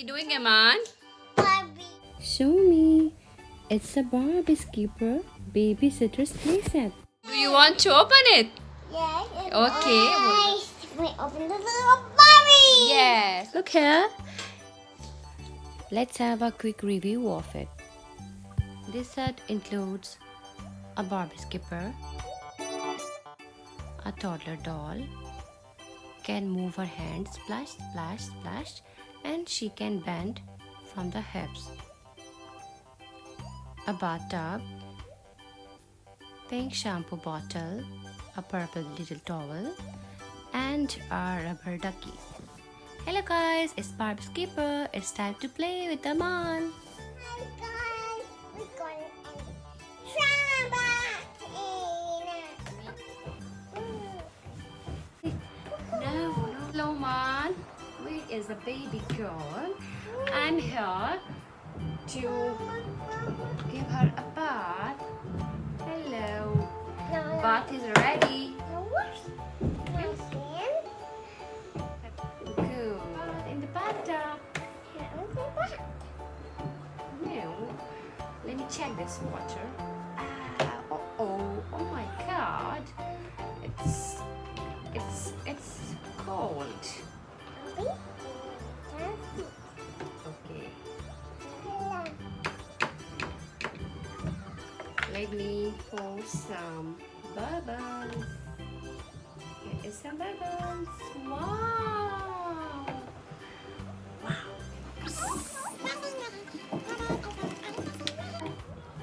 you doing, Aman? Barbie. Show me. It's a Barbie Skipper Babysitter's playset. Do you want to open it? Yes. Okay. We open the little Barbie. Yes. Look here. Let's have a quick review of it. This set includes a Barbie Skipper, a toddler doll, can move her hands, splash, splash, splash, and she can bend from the hips. A bathtub, pink shampoo bottle, a purple little towel, and a rubber ducky. Hello guys, it's Barbie Skipper. It's time to play with the man. Hi guys. We're going to No. Hello, Man. We is a baby girl. I'm here to give her a bath. Hello. Bath is ready. Good. In the bathtub. No. Let me check this water. Oh my God. It's cold. Okay. Let me pour some bubbles. Here is some bubbles. Wow.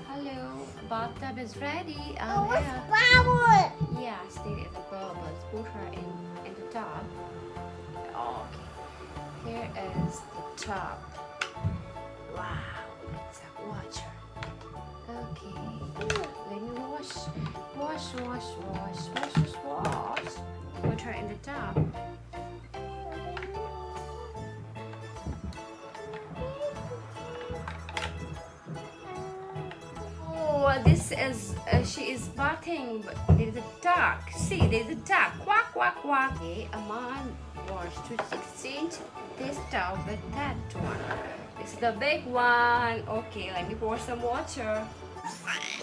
Hello, bathtub is ready. Here. Yes, there is a bubbles. Put her in the tub. Okay. Here is the tub. Wow, it's a water. Okay. Let me wash. Put her in the tub. Oh, this is she is bathing, but there is a duck. See, there is a duck. Quack, quack, quack. Okay, a man wants to exchange this tub with that one. This is the big one. Okay, let me pour some water. Okay.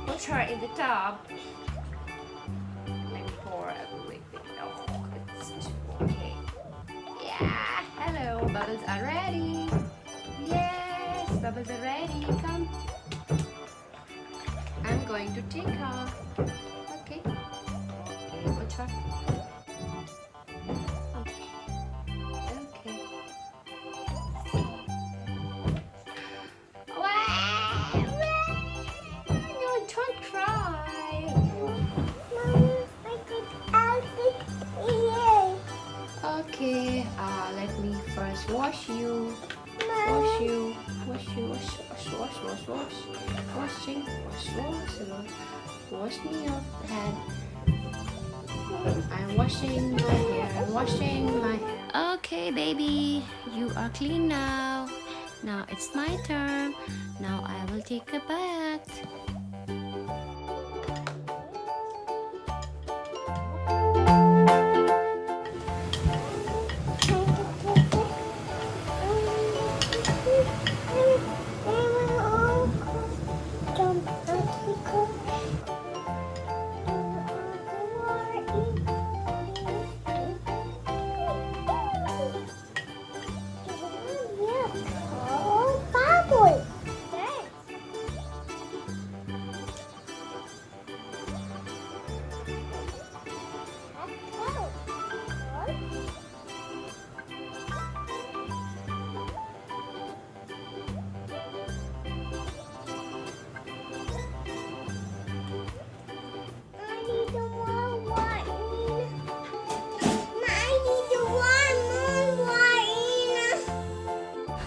Put her in the tub. Let me pour a little bit. Oh, it's okay. Yeah. Hello, bubbles are ready. Yes, bubbles are ready. Come. I'm going to take her. Okay. Okay, put her. Okay. No, don't cry. Okay, let me first wash you. Wash me your head. I'm washing my hair. Okay, baby, you are clean now. Now it's my turn. Now I will take a bath.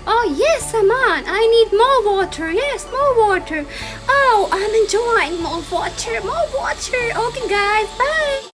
Oh yes, Aman, I need more water. Yes, more water. Wow, I'm enjoying more water, more water. Okay, guys, bye.